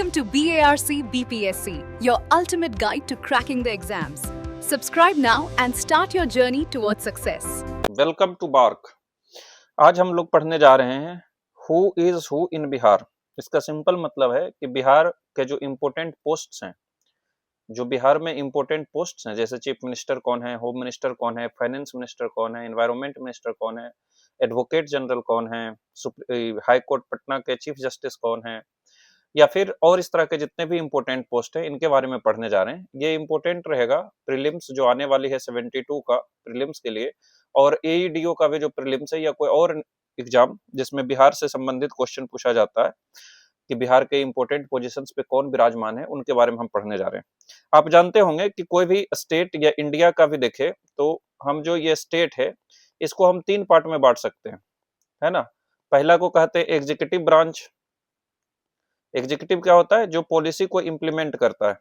Welcome to BARC BPSC, your ultimate guide to cracking the exams. Subscribe now and start your journey towards success. Welcome to Bark. आज हम लोग पढ़ने जा रहे हैं who is who in Bihar. इसका simple मतलब है कि बिहार के जो इम्पोर्टेंट पोस्ट्स हैं, जो बिहार में इम्पोर्टेंट पोस्ट्स हैं, जैसे चीफ मिनिस्टर कौन है, होम मिनिस्टर कौन है, फाइनेंस मिनिस्टर कौन है, एनवायरमेंट मिनिस्टर कौन है, एडवोकेट जनरल कौन है, हाई कोर्ट पटना के चीफ जस्टिस कौन है, या फिर और इस तरह के जितने भी इम्पोर्टेंट पोस्ट है, इनके बारे में पढ़ने जा रहे हैं। ये इम्पोर्टेंट रहेगा प्रीलिम्स जो आने वाली है 72 का प्रीलिम्स के लिए, और एईडीओ का भी जो प्रीलिम्स है या कोई और एग्जाम जिसमें बिहार से संबंधित क्वेश्चन पूछा जाता है कि बिहार के इम्पोर्टेंट पोजीशंस पे कौन विराजमान है, उनके बारे में हम पढ़ने जा रहे हैं। आप जानते होंगे कि कोई भी स्टेट या इंडिया का भी देखे तो हम जो ये स्टेट है इसको हम 3 पार्ट में बांट सकते हैं, है ना। पहला को कहते हैं एग्जीक्यूटिव ब्रांच। एग्जीक्यूटिव क्या होता है? जो पॉलिसी को इम्प्लीमेंट करता है,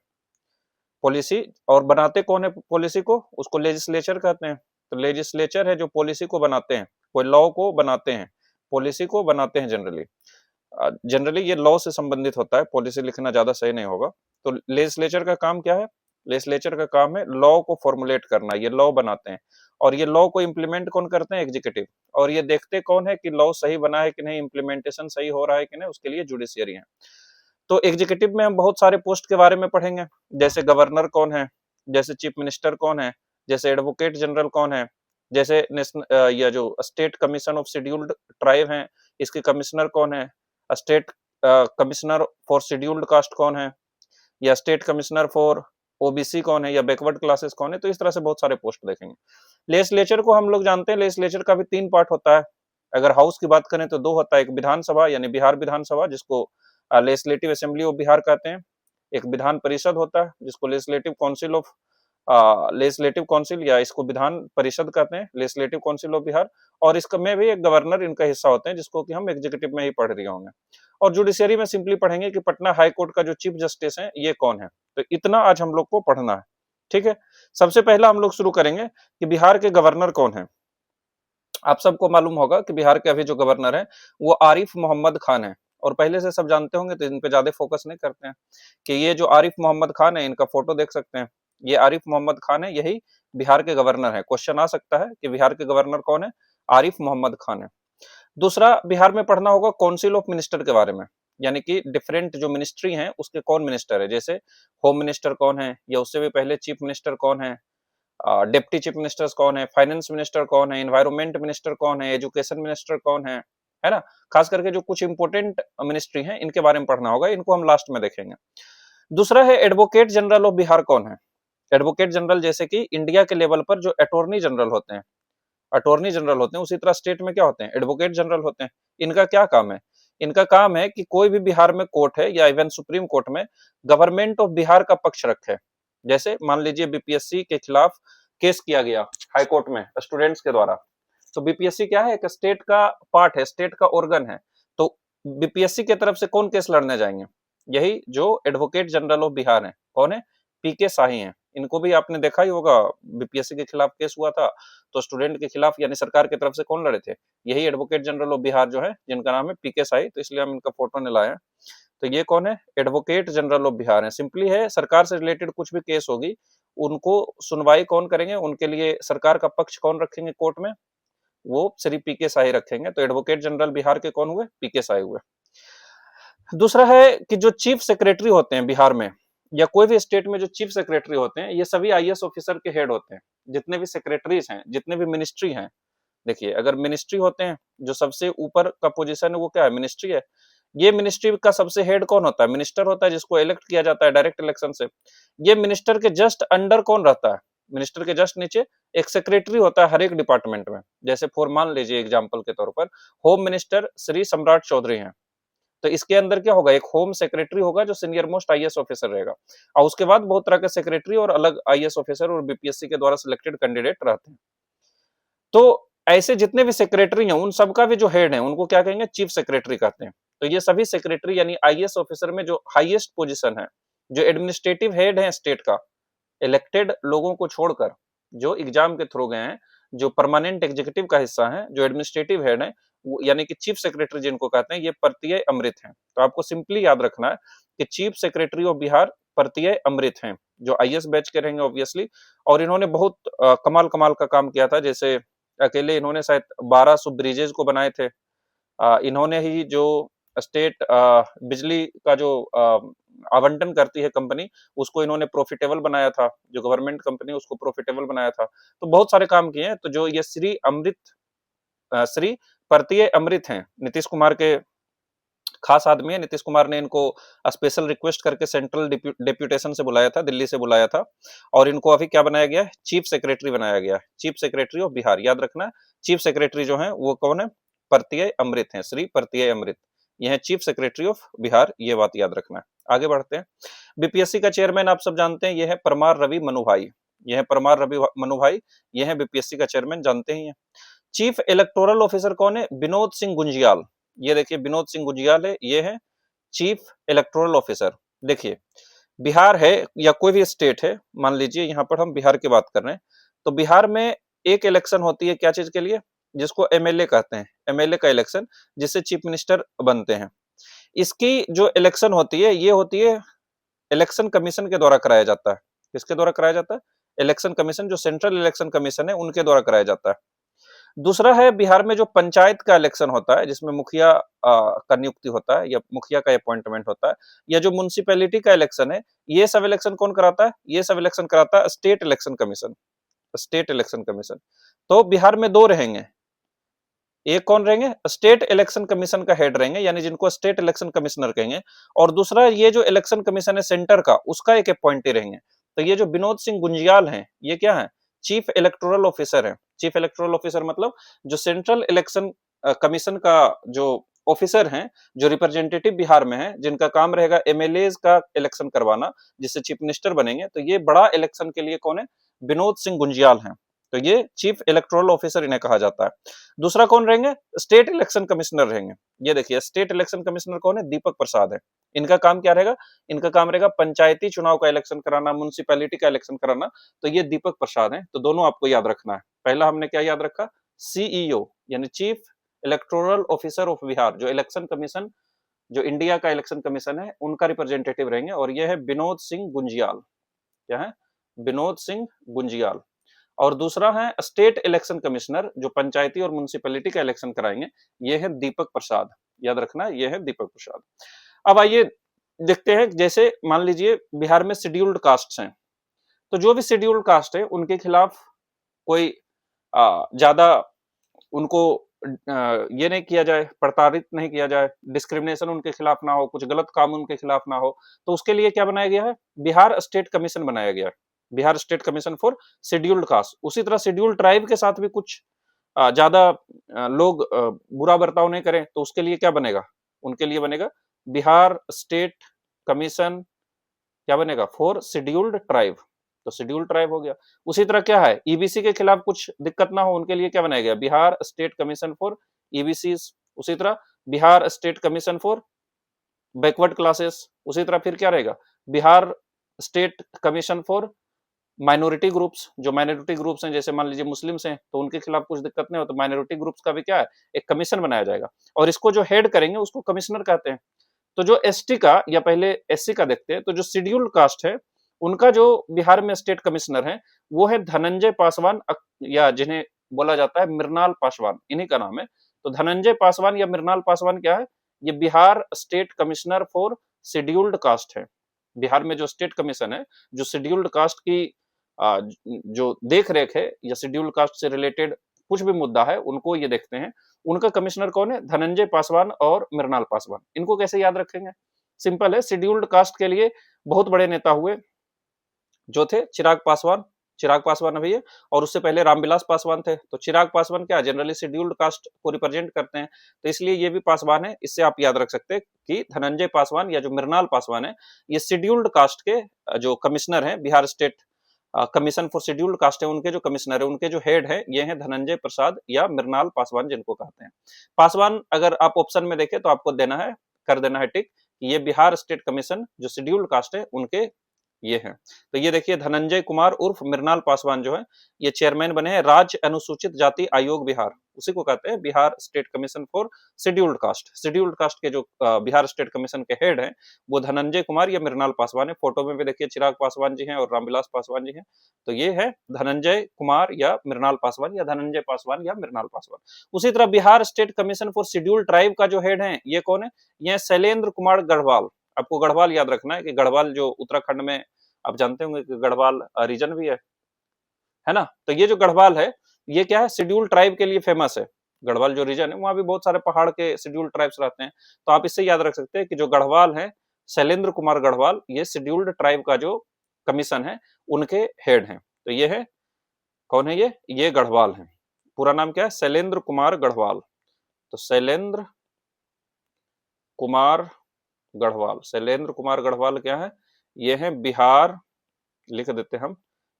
पॉलिसी, और बनाते कौन है पॉलिसी को? उसको लेजिस्लेचर कहते हैं। तो लेजिस्लेचर है जो पॉलिसी को बनाते हैं, कोई लॉ को बनाते हैं, पॉलिसी को बनाते हैं। जनरली ये लॉ से संबंधित होता है, पॉलिसी लिखना ज्यादा सही नहीं होगा। तो लेजिस्लेचर का काम क्या है? लेजिस्लेचर का काम है लॉ को फॉर्मुलेट करना, ये लॉ बनाते हैं। और ये लॉ को इम्प्लीमेंट कौन करते हैं? एग्जीक्यूटिव। और ये देखते कौन है कि लॉ सही बना है कि नहीं, इम्प्लीमेंटेशन सही हो रहा है कि नहीं, उसके लिए जुडिशियरी है। तो एग्जीक्यूटिव में हम बहुत सारे पोस्ट के बारे में पढ़ेंगे, जैसे गवर्नर कौन है, जैसे चीफ मिनिस्टर कौन है, जैसे एडवोकेट जनरल कौन है, जैसे नेशनल या जो state commission of scheduled tribe है, इसके कमिश्नर कौन है, state commissioner for scheduled caste कौन है, या स्टेट कमिश्नर फॉर ओबीसी कौन है, या बैकवर्ड क्लासेस कौन है। तो इस तरह से बहुत सारे पोस्ट देखेंगे। लेजिस्लेचर को हम लोग जानते हैं, लेजिस्लेचर का भी 3 पार्ट होता है। अगर हाउस की बात करें तो 2 होता है, एक विधानसभा यानी बिहार विधानसभा जिसको लेजिस्लेटिव असेंबली ऑफ बिहार कहते हैं, एक विधान परिषद होता है जिसको legislative council of legislative council या इसको विधान परिषद कहते हैं, लेजिस्लेटिव काउंसिल ऑफ बिहार। और इसका में भी एक गवर्नर इनका हिस्सा होते हैं जिसको कि हम एग्जीक्यूटिव में ही पढ़ रहे होंगे। और जुडिशियरी में सिंपली पढ़ेंगे कि पटना हाई कोर्ट का जो चीफ जस्टिस है ये कौन है। तो इतना आज हम लोग को पढ़ना है, ठीक है। सबसे पहला हम लोग शुरू करेंगे कि बिहार के गवर्नर कौन है। आप सबको मालूम होगा कि बिहार के अभी जो गवर्नर है वो आरिफ मोहम्मद खान है, और पहले से सब जानते होंगे तो इन पे ज्यादा फोकस नहीं करते हैं कि ये जो आरिफ मोहम्मद खान है, इनका फोटो देख सकते हैं, ये आरिफ मोहम्मद खान है, यही बिहार के गवर्नर है। क्वेश्चन आ सकता है कि बिहार के गवर्नर कौन है? आरिफ मोहम्मद खान है। दूसरा, बिहार में पढ़ना होगा काउंसिल ऑफ मिनिस्टर के बारे में, यानी कि डिफरेंट जो मिनिस्ट्री हैं उसके कौन मिनिस्टर है, जैसे होम मिनिस्टर कौन है, या उससे भी पहले चीफ मिनिस्टर कौन है, डिप्टी चीफ मिनिस्टर्स कौन है, फाइनेंस मिनिस्टर कौन है, एनवायरमेंट मिनिस्टर कौन है, एजुकेशन मिनिस्टर कौन है ना। खास करके जो कुछ इंपोर्टेंट मिनिस्ट्री हैं इनके बारे में पढ़ना होगा, इनको हम लास्ट में देखेंगे। दूसरा है एडवोकेट जनरल ऑफ बिहार कौन है। एडवोकेट जनरल जैसे कि इंडिया के लेवल पर जो अटॉर्नी जनरल होते हैं, अटॉर्नी जनरल होते हैं, उसी तरह स्टेट में क्या होते हैं? एडवोकेट जनरल होते हैं। इनका क्या काम है? इनका काम है कि कोई भी बिहार में कोर्ट है या इवन सुप्रीम कोर्ट में गवर्नमेंट ऑफ बिहार का पक्ष रखे। जैसे मान लीजिए बीपीएससी के खिलाफ केस किया गया हाई कोर्ट में स्टूडेंट्स के द्वारा, तो बीपीएससी क्या है? एक स्टेट का पार्ट है, स्टेट का ऑर्गन है। तो बीपीएससी की तरफ से कौन केस लड़ने जाएंगे? यही जो एडवोकेट जनरल ऑफ बिहार है। कौन है? पीके शाही हैं। इनको भी आपने देखा ही होगा, बीपीएससी के खिलाफ केस हुआ था तो स्टूडेंट के खिलाफ यानी सरकार की तरफ से कौन लड़े थे? यही एडवोकेट जनरल ऑफ बिहार जो है, जिनका नाम है पीके शाही, तो इसलिए हम इनका फोटो नहीं लाए। तो ये कौन है? एडवोकेट जनरल ऑफ बिहार है। सिंपली है, सरकार से रिलेटेड कुछ भी केस होगी उनको सुनवाई कौन करेंगे, उनके लिए सरकार का पक्ष कौन रखेंगे कोर्ट में? वो श्री पीके शाही रखेंगे। तो एडवोकेट जनरल बिहार के कौन हुए? पीके शाही हुए। दूसरा है कि जो चीफ सेक्रेटरी होते हैं बिहार में या कोई भी स्टेट में, जो चीफ सेक्रेटरी होते हैं ये सभी आईएएस ऑफिसर के हेड होते हैं। जितने भी सेक्रेटरीज हैं, जितने भी मिनिस्ट्री हैं, देखिए अगर मिनिस्ट्री होते हैं, जो सबसे ऊपर का पोजीशन है वो क्या है? मिनिस्ट्री है। ये मिनिस्ट्री का सबसे हेड कौन होता है? मिनिस्टर होता है, जिसको इलेक्ट किया जाता है डायरेक्ट इलेक्शन से। ये मिनिस्टर के जस्ट अंडर कौन रहता है? मिनिस्टर के जस्ट नीचे एक सेक्रेटरी होता है हर एक डिपार्टमेंट में। जैसे फॉर मान लीजिए एग्जाम्पल के तौर पर होम मिनिस्टर श्री सम्राट चौधरी हैं, तो इसके अंदर क्या होगा? एक होम सेक्रेटरी होगा जो सीनियर मोस्ट आईएएस ऑफिसर रहेगा, और उसके बाद बहुत तरह के सेक्रेटरी और अलग आईएएस ऑफिसर और बीपीएससी के द्वारा सिलेक्टेड कैंडिडेट रहते हैं। तो ऐसे जितने भी सेक्रेटरी हैं उन सबका भी जो हेड है उनको क्या कहेंगे? चीफ सेक्रेटरी कहते हैं। तो ये सभी सेक्रेटरी यानी आईएएस ऑफिसर में जो हाईएस्ट पोजीशन है, जो एडमिनिस्ट्रेटिव हेड है स्टेट का, इलेक्टेड लोगों को छोड़कर जो एग्जाम के थ्रू गए हैं, जो परमानेंट एग्जीक्यूटिव का हिस्सा है, जो एडमिनिस्ट्रेटिव हेड है, यानी कि चीफ सेक्रेटरी जिनको कहते हैं, ये परतीय अमृत हैं। तो आपको सिंपली याद रखना है कि चीफ सेक्रेटरी ऑफ बिहार परतीय अमृत हैं, जो आईएएस बैच के रहेंगे ऑब्वियसली। और इन्होंने बहुत कमाल कमाल का काम किया था। जैसे अकेले इन्होंने शायद 1200 ब्रिजेज को बनाए थे। इन्होंने ही जो स्टेट बिजली का जो आवंटन करती है कंपनी, उसको इन्होंने प्रॉफिटेबल बनाया था। जो गवर्नमेंट कंपनी उसको प्रॉफिटेबल बनाया था। तो बहुत सारे काम किए हैं। तो जो ये श्री परतीय अमृत हैं, नीतीश कुमार के खास आदमी है। नीतीश कुमार ने इनको स्पेशल रिक्वेस्ट करके सेंट्रल डेप्यूटेशन से बुलाया था, दिल्ली से बुलाया था। और इनको अभी क्या बनाया गया है? चीफ सेक्रेटरी बनाया गया है, चीफ सेक्रेटरी ऑफ बिहार। याद रखना, चीफ सेक्रेटरी जो है वो कौन है? परतीय अमृत है, श्री परतीय अमृत। यह है चीफ सेक्रेटरी ऑफ बिहार, ये बात याद रखना है। आगे बढ़ते हैं। बीपीएससी का चेयरमैन आप सब जानते हैं, यह है परमार रवि मनु भाई। यह है परमार रवि मनु भाई, यह है बीपीएससी का चेयरमैन, जानते ही हैं। चीफ इलेक्टोरल ऑफिसर कौन है? विनोद सिंह गुंजियाल। ये देखिए विनोद सिंह गुंजियाल है, ये है चीफ इलेक्टोरल ऑफिसर। देखिए बिहार है या कोई भी स्टेट है, मान लीजिए यहाँ पर हम बिहार की बात कर रहे हैं, तो बिहार में एक इलेक्शन होती है, क्या चीज के लिए? जिसको एमएलए कहते हैं, एमएलए का इलेक्शन, जिससे चीफ मिनिस्टर बनते हैं। इसकी जो इलेक्शन होती है, ये होती है इलेक्शन कमीशन के द्वारा कराया जाता है। किसके द्वारा कराया जाता है? इलेक्शन कमीशन, जो सेंट्रल इलेक्शन कमीशन है, उनके द्वारा कराया जाता है। दूसरा है बिहार में जो पंचायत का इलेक्शन होता है, जिसमें मुखिया का नियुक्ति होता है या मुखिया का अपॉइंटमेंट होता है, या जो म्युनिसिपैलिटी का इलेक्शन है, ये सब इलेक्शन कौन कराता है? ये सब इलेक्शन कराता है state election commission, state election commission. तो बिहार में दो रहेंगे, एक कौन रहेंगे? स्टेट इलेक्शन कमीशन का हेड रहेंगे, यानी जिनको स्टेट इलेक्शन कमिश्नर कहेंगे। और दूसरा ये जो इलेक्शन कमीशन है सेंटर का, उसका एक अपॉइंटी रहेंगे। तो ये जो विनोद सिंह गुंजियाल हैं, ये क्या है? चीफ इलेक्टोरल ऑफिसर है। चीफ इलेक्टोरल ऑफिसर मतलब जो सेंट्रल इलेक्शन कमीशन का जो ऑफिसर हैं, जो रिप्रेजेंटेटिव बिहार में है, जिनका काम रहेगा एमएलए का इलेक्शन करवाना, जिससे चीफ मिनिस्टर बनेंगे। तो ये बड़ा इलेक्शन के लिए कौन है? विनोद सिंह गुंजियाल हैं। तो ये चीफ इलेक्टोरल ऑफिसर इन्हें कहा जाता है। दूसरा कौन रहेंगे? स्टेट इलेक्शन कमिश्नर रहेंगे। ये देखिए स्टेट इलेक्शन कमिश्नर कौन है? दीपक प्रसाद है। इनका काम क्या रहेगा? इनका काम रहेगा पंचायती चुनाव का इलेक्शन कराना, म्युनिसिपैलिटी का इलेक्शन कराना। तो ये दीपक प्रसाद है। तो दोनों आपको याद रखना है। पहला हमने क्या याद रखा? सीईओ यानी chief electoral officer of Bihar, जो इलेक्शन कमीशन, जो इंडिया का इलेक्शन कमीशन है, उनका रिप्रेजेंटेटिव रहेंगे। और यह है विनोद सिंह गुंजियाल। क्या है? विनोद सिंह गुंजियाल। और दूसरा है स्टेट इलेक्शन कमिश्नर, जो पंचायती और म्युनिसिपैलिटी का इलेक्शन कराएंगे, ये है दीपक प्रसाद। याद रखना, ये है दीपक प्रसाद। अब आइए देखते हैं, जैसे मान लीजिए बिहार में शेड्यूल्ड कास्ट हैं, तो जो भी शेड्यूल्ड कास्ट है उनके खिलाफ कोई ज्यादा उनको ये नहीं किया जाए, प्रताड़ित नहीं किया जाए, डिस्क्रिमिनेशन उनके खिलाफ ना हो, कुछ गलत काम उनके खिलाफ ना हो, तो उसके लिए क्या बनाया गया है? बिहार स्टेट कमीशन बनाया गया है, Bihar state commission for scheduled caste. उसी तरह शेड्यूल्ड ट्राइब के साथ भी कुछ ज्यादा लोग बुरा बर्ताव नहीं करें, तो उसके लिए क्या बनेगा? उनके लिए बनेगा बिहार स्टेट कमीशन, क्या बनेगा? For scheduled tribe. तो शेड्यूल्ड ट्राइब हो गया। उसी तरह क्या है? ईबीसी के खिलाफ कुछ दिक्कत ना हो, उनके लिए क्या बनाया गया? Bihar state commission for EBC. उसी तरह Bihar state commission for backward classes. उसी तरह फिर क्या रहेगा? Bihar state commission for minority groups, जो माइनॉरिटी ग्रुप्स हैं, जैसे मान लीजिए मुस्लिम्स हैं, तो उनके खिलाफ कुछ दिक्कत नहीं हो, तो माइनॉरिटी ग्रुप्स का भी क्या है? एक कमीशन बनाया जाएगा। और इसको जो हेड करेंगे उसको कमिश्नर कहते हैं। तो जो एसटी का, या पहले एससी का देखते हैं, तो जो शेड्यूल्ड कास्ट है उनका जो बिहार में स्टेट कमिश्नर है वो है धनंजय पासवान, या जिन्हें बोला जाता है मृणाल पासवान, इन्हीं का नाम है। तो धनंजय पासवान या मृणाल पासवान क्या है? ये Bihar state commissioner for scheduled caste है। बिहार में जो स्टेट कमीशन है, जो शेड्यूल्ड कास्ट की जो देख रेख है, या शेड्यूल्ड कास्ट से रिलेटेड कुछ भी मुद्दा है, उनको ये देखते हैं। उनका कमिश्नर कौन है? धनंजय पासवान और मृणाल पासवान। इनको कैसे याद रखेंगे? सिंपल है, शेड्यूल्ड कास्ट के लिए बहुत बड़े नेता हुए जो थे चिराग पासवान। चिराग पासवान अभी है, और उससे पहले रामविलास पासवान थे। तो चिराग पासवान क्या जनरली शेड्यूल्ड कास्ट को रिप्रेजेंट करते हैं, तो इसलिए ये भी पासवान है। इससे आप याद रख सकते हैं कि धनंजय पासवान या जो मृणाल पासवान है, ये शेड्यूल्ड कास्ट के जो कमिश्नर हैं, Bihar state commission for scheduled caste है, उनके जो कमिश्नर है, उनके जो हेड है, ये हैं धनंजय प्रसाद या मृणाल पासवान, जिनको कहते हैं पासवान। अगर आप ऑप्शन में देखें तो आपको देना है, कर देना है टिक, ये बिहार स्टेट कमीशन जो शेड्यूल्ड कास्ट है उनके ये है। तो ये देखिए धनंजय कुमार उर्फ मृणाल पासवान जो है ये चेयरमैन बने हैं राज्य अनुसूचित जाति आयोग बिहार, उसी को कहते हैं Bihar state commission for scheduled caste. Scheduled caste के जो बिहार स्टेट कमीशन के हेड हैं वो धनंजय कुमार या मृणाल पासवान है। फोटो में भी देखिए चिराग पासवान जी हैं और रामविलास पासवान जी हैं। तो ये है धनंजय कुमार या मृणाल पासवान या धनंजय पासवान या मृणाल पासवान। उसी तरह Bihar state commission for scheduled tribe का जो हेड है ये कौन है? ये शैलेंद्र कुमार गढ़वाल। आपको गढ़वाल याद रखना है कि गढ़वाल जो उत्तराखंड में आप जानते होंगे कि गढ़वाल रीजन भी है ना। तो ये जो गढ़वाल है ये क्या है? शेड्यूल ट्राइब के लिए फेमस है। गढ़वाल जो रीजन है वहां भी बहुत सारे पहाड़ के शेड्यूल ट्राइब्स रहते हैं। तो आप इससे याद रख सकते हैं कि जो गढ़वाल है शैलेंद्र कुमार गढ़वाल ये शेड्यूल्ड ट्राइब का जो कमीशन है उनके हेड हैं। तो ये है कौन है? ये गढ़वाल है। पूरा नाम क्या है? शैलेंद्र कुमार गढ़वाल। तो शैलेंद्र कुमार गढ़वाल, शैलेंद्र कुमार गढ़वाल क्या है? ये है बिहार, लिख देते हम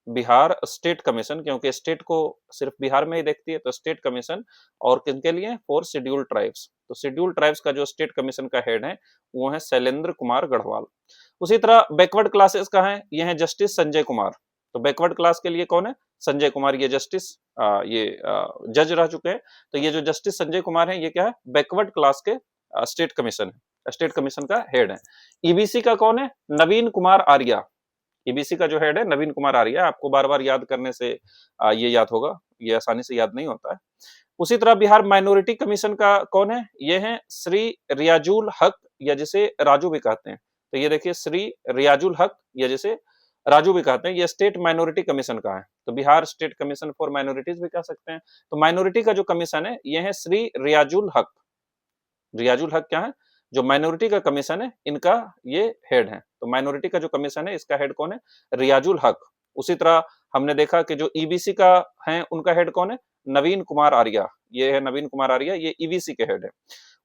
बिहार स्टेट कमीशन, क्योंकि स्टेट को सिर्फ बिहार में ही देखती है। तो स्टेट कमीशन और किनके लिए? For scheduled tribes. तो शेड्यूल्ड ट्राइब्स का जो स्टेट कमीशन का हेड है वो है शैलेंद्र कुमार गढ़वाल। उसी तरह बैकवर्ड क्लासेस का है, ये है जस्टिस संजय कुमार। तो बैकवर्ड क्लास के लिए कौन है? संजय कुमार। ये जस्टिस ये जज रह चुके हैं। तो ये जो जस्टिस संजय कुमार है ये क्या है? बैकवर्ड क्लास के स्टेट कमीशन है, स्टेट कमीशन का हेड है। ईबीसी का कौन है? नवीन कुमार आर्या। ईबीसी का जो हेड है नवीन कुमार आर्या। आपको बार बार याद करने से ये याद होगा, ये आसानी से याद नहीं होता है। उसी तरह बिहार माइनॉरिटी कमीशन का कौन है? ये है श्री रियाजुल हक या जिसे राजू भी कहते हैं। तो ये देखिए श्री रियाजुल हक या जिसे राजू भी कहते हैं, ये स्टेट माइनॉरिटी कमीशन का है। तो Bihar state commission for minorities भी कह सकते हैं। तो माइनॉरिटी का जो कमीशन है ये है श्री रियाजुल हक। रियाजुल हक क्या है? जो माइनॉरिटी का कमीशन है इनका ये हेड है। तो माइनॉरिटी का जो कमीशन है इसका हेड कौन है? रियाजुल हक। उसी तरह हमने देखा कि जो ईबीसी का है उनका हेड कौन है? नवीन कुमार आर्या। ये है नवीन कुमार आर्या, ये ईबीसी के हेड है।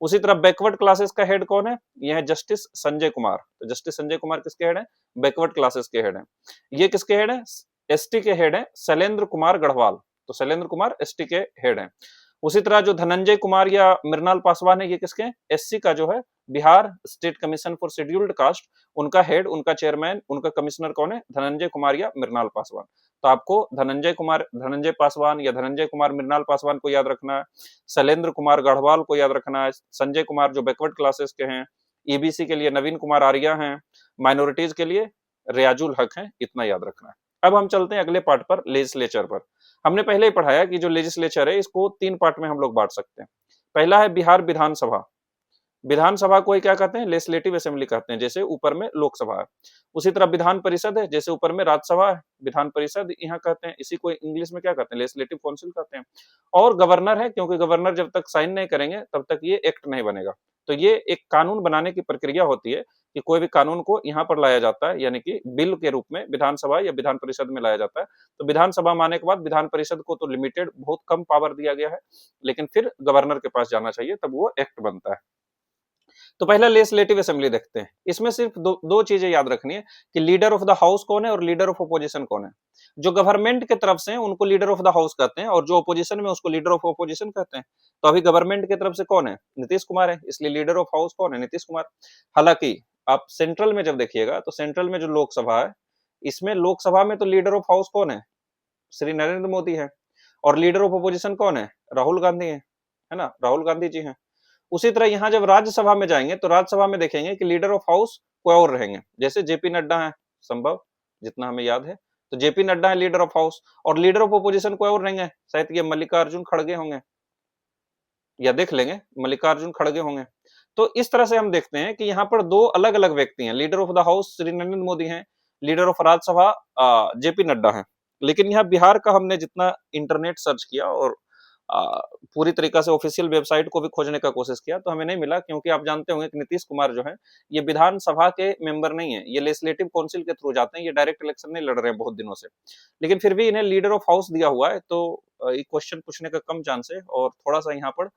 उसी तरह बैकवर्ड क्लासेस का हेड कौन है? ये है जस्टिस संजय कुमार। तो जस्टिस संजय कुमार किसके हेड है? बैकवर्ड क्लासेस के हेड है। ये किसके हेड है? एसटी के हेड है शैलेंद्र कुमार गढ़वाल। तो शैलेंद्र कुमार एसटी के हेड है। उसी तरह जो धनंजय कुमार या मृणाल पासवान है ये किसके हैं? एससी का जो है Bihar state commission for scheduled caste, उनका हेड, उनका चेयरमैन, उनका कमिश्नर कौन है? धनंजय कुमार या मृणाल पासवान। तो आपको धनंजय पासवान या धनंजय कुमार मृणाल पासवान को याद रखना है, शैलेंद्र कुमार गढ़वाल को याद रखना है, संजय कुमार जो बैकवर्ड क्लासेस के हैं, ईबीसी के लिए नवीन कुमार आर्या हैं, माइनॉरिटीज के लिए रियाजुल हक हैं, इतना याद रखना है। अब हम चलते हैं अगले पार्ट पर, लेजिस्लेचर पर। हमने पहले ही पढ़ाया कि जो लेजिस्लेचर है इसको 3 पार्ट में हम लोग बांट सकते हैं। पहला है बिहार विधानसभा। विधानसभा को ही क्या कहते हैं? लेजिस्लेटिव असेंबली कहते हैं, जैसे ऊपर में लोकसभा है। उसी तरह विधान परिषद है, जैसे ऊपर में राज्यसभा है, विधान परिषद यहाँ कहते हैं। इसी को इंग्लिश में क्या कहते हैं? लेजिस्लेटिव काउंसिल कहते हैं। और गवर्नर है, क्योंकि गवर्नर जब तक साइन नहीं करेंगे तब तक ये एक्ट नहीं बनेगा। तो ये एक कानून बनाने की प्रक्रिया होती है कि कोई भी कानून को यहाँ पर लाया जाता है, यानी कि बिल के रूप में विधानसभा या विधान परिषद में लाया जाता है। तो विधानसभा माने के बाद विधान परिषद को तो लिमिटेड बहुत कम पावर दिया गया है, लेकिन फिर गवर्नर के पास जाना चाहिए तब वो एक्ट बनता है। तो पहला लेजिस्लेटिव असेंबली देखते हैं। इसमें सिर्फ दो चीजें याद रखनी है कि लीडर ऑफ द हाउस कौन है और लीडर ऑफ अपोजिशन कौन है। जो गवर्नमेंट की तरफ से है उनको लीडर ऑफ द हाउस कहते हैं और जो अपोजिशन में उसको लीडर ऑफ अपोजिशन कहते हैं। तो अभी गवर्नमेंट की तरफ से कौन है? नीतीश कुमार है, इसलिए लीडर ऑफ हाउस कौन है? नीतीश कुमार। हालांकि आप सेंट्रल में जब देखिएगा तो सेंट्रल में जो लोकसभा है इसमें लोकसभा में तो लीडर ऑफ हाउस कौन है? श्री नरेंद्र मोदी है। और लीडर ऑफ अपोजिशन कौन है? राहुल गांधी है ना, राहुल गांधी जी हैं। उसी तरह यहाँ जब राज्यसभा में जाएंगे तो राज्यसभा में देखेंगे कि लीडर ऑफ हाउस कोई और रहेंगे, जैसे जेपी नड्डा है, संभव जितना हमें याद है तो जेपी नड्डा है लीडर ऑफ हाउस। और लीडर ऑफ अपोजिशन कोई और रहेंगे, शायद ये मल्लिकार्जुन खड़गे होंगे, या देख लेंगे मल्लिकार्जुन खड़गे होंगे। तो इस तरह से हम देखते हैं कि यहाँ पर 2 अलग अलग व्यक्ति हैं। Leader of the house Shri Narendra Modi हैं, leader of Rajya Sabha JP Nadda हैं। लेकिन यहाँ बिहार का हमने जितना इंटरनेट सर्च किया और पूरी तरीका से ऑफिशियल वेबसाइट को भी खोजने का कोशिश किया तो हमें नहीं मिला, क्योंकि आप जानते होंगे कि नीतीश कुमार जो है ये विधानसभा के मेंबर नहीं है, ये लेजिस्लेटिव काउंसिल के थ्रू जाते हैं, ये डायरेक्ट इलेक्शन नहीं लड़ रहे हैं बहुत दिनों से। लेकिन फिर भी इन्हें लीडर ऑफ हाउस दिया हुआ है, तो एक क्वेश्चन पूछने का कम चांस है और थोड़ा सा यहाँ पर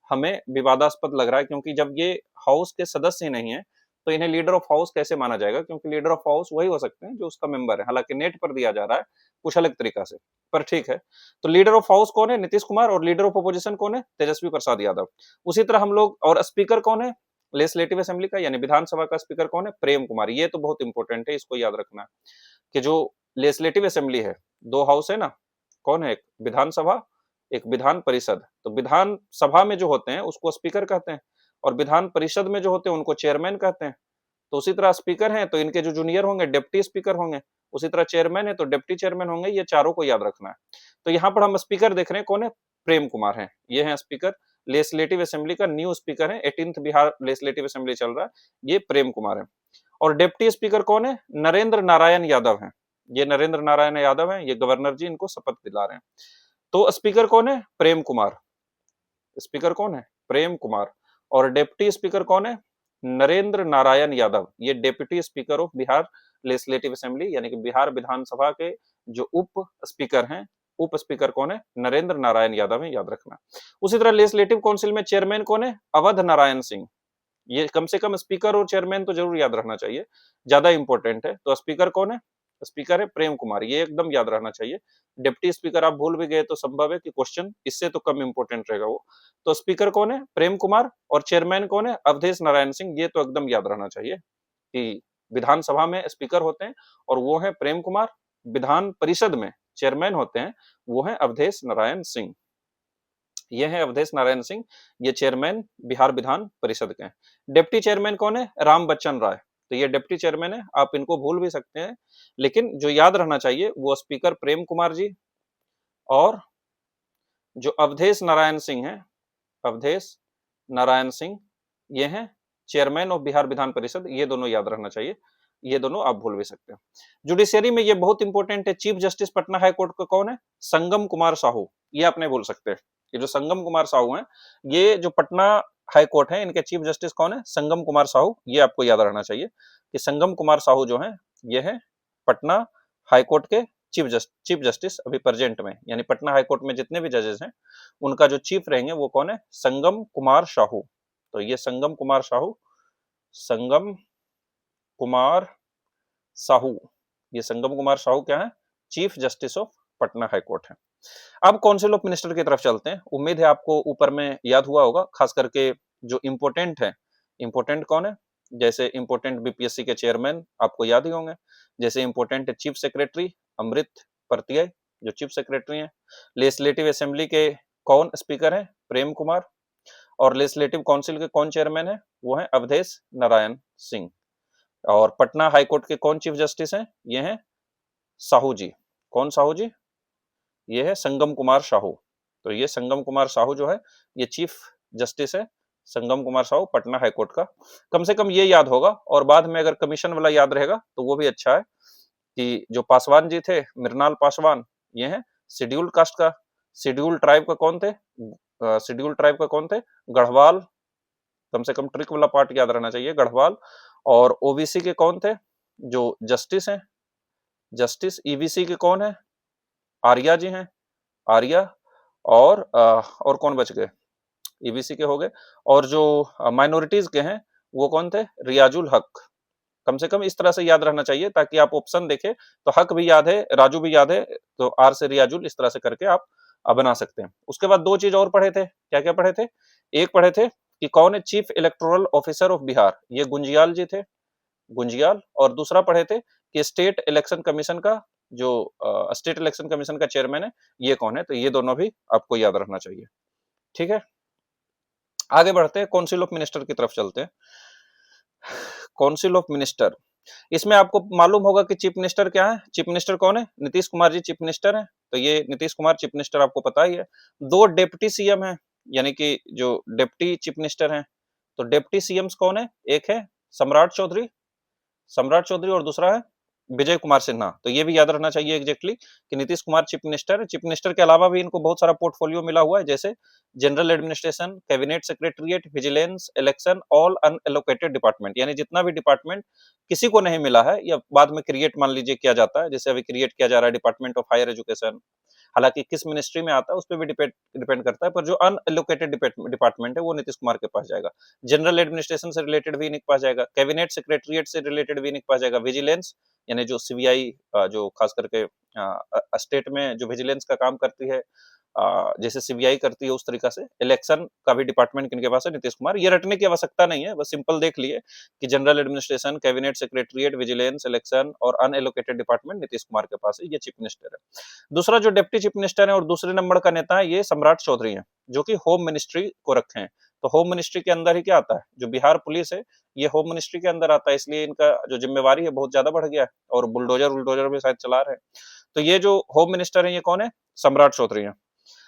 हमें विवादास्पद लग रहा है, क्योंकि जब ये हाउस के सदस्य ही नहीं है तो इन्हें लीडर ऑफ हाउस कैसे माना जाएगा? क्योंकि लीडर ऑफ हाउस वही हो सकते हैं जो उसका मेंबर है। हालांकि नेट पर दिया जा रहा है कुछ अलग तरीका से, पर ठीक है। तो लीडर ऑफ हाउस कौन है? नीतीश कुमार। और लीडर ऑफ अपोजिशन कौन है? तेजस्वी प्रसाद यादव। उसी तरह हम लोग, और स्पीकर कौन है? लेजिस्लेटिव असेंबली का यानी विधानसभा का स्पीकर कौन है? प्रेम कुमार। ये तो बहुत इंपॉर्टेंट है, इसको याद रखना कि जो लेजिस्लेटिव असेंबली है, दो हाउस है ना, कौन है? एक विधानसभा, एक विधान परिषद। तो विधान सभा में जो होते हैं उसको स्पीकर कहते हैं, और विधान परिषद में जो होते हैं उनको चेयरमैन कहते हैं। तो उसी तरह स्पीकर हैं तो इनके जो जूनियर होंगे डिप्टी स्पीकर होंगे, उसी तरह चेयरमैन है तो डिप्टी चेयरमैन होंगे। ये चारों को याद रखना है। तो यहाँ पर हम स्पीकर देख रहे हैं, कौन है? प्रेम कुमार है। ये है स्पीकर, लेजिस्लेटिव असेंबली का न्यू स्पीकर है, 18th बिहार लेजिस्लेटिव असेंबली चल रहा है, ये प्रेम कुमार है। और डिप्टी स्पीकर कौन है? नरेंद्र नारायण यादव है। ये नरेंद्र नारायण यादव है, ये गवर्नर जी इनको शपथ दिला रहे हैं। तो स्पीकर कौन है? प्रेम कुमार। स्पीकर कौन है? प्रेम कुमार। और डिप्टी स्पीकर कौन है? नरेंद्र नारायण यादव। ये deputy speaker of Bihar legislative assembly यानी कि बिहार विधानसभा के जो उप स्पीकर हैं, उप स्पीकर कौन है? नरेंद्र नारायण यादव है, याद रखना। उसी तरह लेजिस्लेटिव काउंसिल में चेयरमैन कौन है? अवध नारायण सिंह। ये कम से कम स्पीकर और चेयरमैन तो जरूर याद रखना चाहिए, ज्यादा इंपॉर्टेंट है। तो स्पीकर कौन है? स्पीकर है प्रेम कुमार, ये एकदम याद रहना चाहिए। डिप्टी स्पीकर आप भूल भी गए तो संभव है कि क्वेश्चन इससे तो कम इंपॉर्टेंट रहेगा वो। तो स्पीकर कौन है? प्रेम कुमार। और चेयरमैन कौन है? अवधेश नारायण सिंह। ये तो एकदम याद रहना चाहिए कि विधानसभा में स्पीकर होते हैं और वो है प्रेम कुमार। विधान परिषद में चेयरमैन होते हैं, वो है अवधेश नारायण सिंह। ये है अवधेश नारायण सिंह, ये चेयरमैन बिहार विधान परिषद के हैं। डिप्टी चेयरमैन कौन है? राम बच्चन राय। तो ये डिप्टी चेयरमैन है, आप इनको भूल भी सकते हैं, लेकिन जो याद रहना चाहिए वो स्पीकर प्रेम कुमार जी और जो अवधेश नारायण सिंह है, अवधेश नारायण सिंह, ये हैं चेयरमैन ऑफ बिहार विधान परिषद। ये दोनों याद रहना चाहिए, ये दोनों आप भूल भी सकते हैं। जुडिशियरी में ये बहुत इंपॉर्टेंट है, chief justice Patna high court का कौन है? संगम कुमार साहू। ये आप नहीं भूल सकते। ये जो संगम कुमार साहू हैं, ये जो पटना हाई कोर्ट है, इनके चीफ जस्टिस कौन है? संगम कुमार साहू। ये आपको याद रहना चाहिए कि संगम कुमार साहू जो है, ये है पटना हाई कोर्ट के चीफ जस्टिस अभी प्रेजेंट में, यानी पटना हाई कोर्ट में जितने भी जजेस हैं उनका जो चीफ रहेंगे वो कौन है? संगम कुमार साहू। तो ये संगम कुमार साहू, संगम कुमार साहू, ये संगम कुमार साहू क्या है? Chief justice of Patna high court है। अब काउंसिल ऑफ मिनिस्टर की तरफ चलते हैं। उम्मीद है आपको ऊपर में याद हुआ होगा, खास करके जो इंपोर्टेंट है। इंपोर्टेंट कौन है? जैसे इंपोर्टेंट बीपीएससी के चेयरमैन आपको याद ही होंगे, जैसे इंपोर्टेंट चीफ सेक्रेटरी अमृत परतिया जो चीफ सेक्रेटरी हैं। लेजिस्लेटिव असेंबली के कौन स्पीकर हैं? प्रेम कुमार। और लेजिस्लेटिव काउंसिल के कौन चेयरमैन है? वो है अवधेश नारायण सिंह। और पटना हाई कोर्ट के कौन चीफ जस्टिस हैं? ये हैं साहू जी। कौन साहू जी? ये है संगम कुमार साहू। तो ये संगम कुमार साहू जो है, ये चीफ जस्टिस है, संगम कुमार साहू पटना हाई कोर्ट का। कम से कम ये याद होगा, और बाद में अगर कमीशन वाला याद रहेगा तो वो भी अच्छा है कि जो पासवान जी थे, मृणाल पासवान, ये है शेड्यूल कास्ट का, शेड्यूल ट्राइब का कौन थे? शेड्यूल ट्राइब का कौन थे? गढ़वाल। कम से कम ट्रिक वाला पार्ट याद रहना चाहिए, गढ़वाल। और ओबीसी के कौन थे? जो जस्टिस हैं, जस्टिस ईबीसी के कौन है? आर्या जी हैं, आर्या। और कौन बच गए? ईबीसी के हो गए। और जो माइनॉरिटीज के हैं वो कौन थे? रियाजुल हक। कम से कम इस तरह से याद रहना चाहिए ताकि आप ऑप्शन देखें तो हक भी याद है, राजू भी याद है, तो आर से रियाजुल, इस तरह से करके आप बना सकते हैं। उसके बाद दो चीज और पढ़े थे। क्या क्या पढ़े थे? एक पढ़े थे कि कौन है chief electoral officer of Bihar? ये गुंजियाल जी थे, गुंजियाल। और दूसरा पढ़े थे कि स्टेट इलेक्शन कमीशन का जो स्टेट इलेक्शन कमीशन का चेयरमैन है, ये कौन है? तो ये दोनों भी आपको याद रखना चाहिए। ठीक है, आगे बढ़ते हैं, काउंसिल ऑफ मिनिस्टर की तरफ चलते हैं। काउंसिल ऑफ मिनिस्टर, इसमें आपको मालूम होगा कि चीफ मिनिस्टर क्या है? चीफ मिनिस्टर कौन है? नीतीश कुमार जी चीफ मिनिस्टर है। तो ये नीतीश कुमार चीफ मिनिस्टर आपको पता ही है। दो डिप्टी सीएम है, यानी कि जो डिप्टी चीफ मिनिस्टर है। तो डिप्टी सीएम कौन है? एक है सम्राट चौधरी, सम्राट चौधरी, और दूसरा है विजय कुमार सिन्हा। तो ये भी याद रखना चाहिए एग्जैक्टली कि नीतीश कुमार चीफ मिनिस्टर है। चीफ मिनिस्टर के अलावा भी इनको बहुत सारा पोर्टफोलियो मिला हुआ है, जैसे general administration, cabinet secretariat, vigilance, election, all unallocated department. यानी जितना भी डिपार्टमेंट किसी को नहीं मिला है या बाद में क्रिएट मान लीजिए किया जाता है, जैसे अभी क्रिएट किया जा रहा है डिपार्टमेंट ऑफ हायर एजुकेशन, हालांकि किस मिनिस्ट्री में आता है उस पर भी डिपेंड करता है, पर जो अनएलोकेटेड डिपार्टमेंट है वो नीतीश कुमार के पास जाएगा। जनरल एडमिनिस्ट्रेशन से रिलेटेड भी इन्हीं के पास जाएगा, कैबिनेट सेक्रेटरिएट से रिलेटेड भी इन्हीं के पास जाएगा, विजिलेंस यानी जो सीबीआई जो खास करके स्टेट में जो विजिलेंस का काम करती है, जैसे सीबीआई करती है उस तरीका से इलेक्शन का भी डिपार्टमेंट किनके पास है, नीतीश कुमार। ये रटने की आवश्यकता नहीं है, बस सिंपल देख लिए कि general administration, cabinet secretariat, vigilance, election और अनएलोकेटेड डिपार्टमेंट नीतीश कुमार के पास है, ये चीफ मिनिस्टर है। दूसरा जो डिप्टी चीफ मिनिस्टर है और दूसरे नंबर का नेता है, ये सम्राट चौधरी है, जो कि होम मिनिस्ट्री को रखे हैं। तो होम मिनिस्ट्री के अंदर ही क्या आता है, जो बिहार पुलिस है ये होम मिनिस्ट्री के अंदर आता है, इसलिए इनका जो जिम्मेवारी है बहुत ज्यादा बढ़ गया है और बुलडोजर भी शायद चला रहे हैं। तो ये जो होम मिनिस्टर है ये कौन है, सम्राट चौधरी है।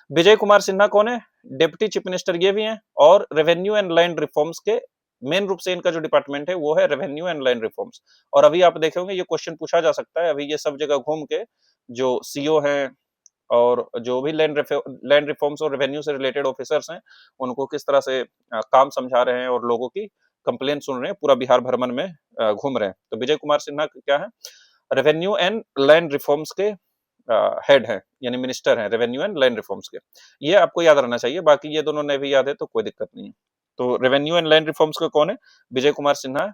विजय कुमार सिन्हा कौन है, डिप्टी चीफ मिनिस्टर ये भी हैं, और रेवेन्यू एंड लैंड रिफॉर्म्स के मेन रूप से इनका जो डिपार्टमेंट है वो है रेवेन्यू एंड लैंड रिफॉर्म्स। और अभी आप देखेंगे ये क्वेश्चन पूछा जा सकता है, अभी ये सब जगह घूम के जो सीओ हैं और जो भी लैंड रिफॉर्म्स और रेवेन्यू से रिलेटेड ऑफिसर्स हैं उनको किस तरह से काम समझा रहे हैं और लोगों की कंप्लेंट सुन रहे हैं, पूरा बिहार भ्रमण में घूम रहे हैं। तो विजय कुमार सिन्हा क्या है, रेवेन्यू एंड लैंड रिफॉर्म्स के हेड है, यानी मिनिस्टर है रेवेन्यू एंड लैंड रिफॉर्म्स के। ये आपको याद रहना चाहिए, बाकी ये दोनों ने भी याद है तो कोई दिक्कत नहीं है। तो रेवेन्यू एंड लैंड रिफॉर्म्स का कौन है, विजय कुमार सिन्हा है।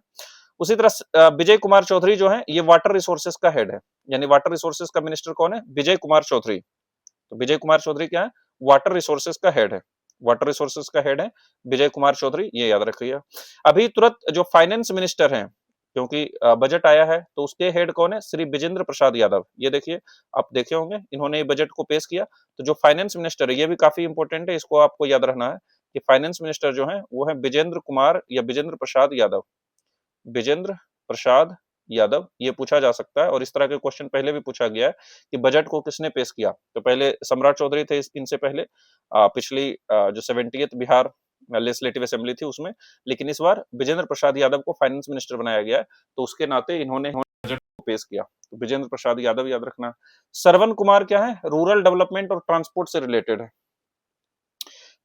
उसी तरह विजय कुमार चौधरी जो है ये वाटर रिसोर्सेज का हेड है, यानी वाटर रिसोर्सेज का मिनिस्टर कौन है, विजय कुमार चौधरी। तो विजय कुमार चौधरी क्या है, वाटर रिसोर्सेज का हेड है, वाटर रिसोर्सेज का हेड है विजय कुमार चौधरी, ये याद रखिए। अभी तुरंत जो फाइनेंस मिनिस्टर हैं, क्योंकि बजट आया है तो उसके हेड कौन है, श्री विजेंद्र प्रसाद यादव। ये देखिए आप देखे होंगे इन्होंने बजट को पेश किया। तो जो फाइनेंस मिनिस्टर है ये भी काफी इंपॉर्टेंट है, इसको आपको याद रखना है कि फाइनेंस मिनिस्टर जो है वो है विजेंद्र कुमार या विजेंद्र प्रसाद यादव, विजेंद्र प्रसाद यादव। ये पूछा जा सकता है और इस तरह के क्वेश्चन पहले भी पूछा गया है कि बजट को किसने पेश किया। तो पहले सम्राट चौधरी थे इनसे पहले, पिछली जो 70th बिहार लेजिस्लेटिव असेंबली थी उसमें, लेकिन इस बार विजेंद्र प्रसाद यादव को फाइनेंस मिनिस्टर बनाया गया है, तो उसके नाते इन्होंने बजट को पेश किया। तो विजेंद्र प्रसाद यादव याद रखना। श्रवण कुमार क्या है, रूरल डेवलपमेंट और ट्रांसपोर्ट से रिलेटेड है।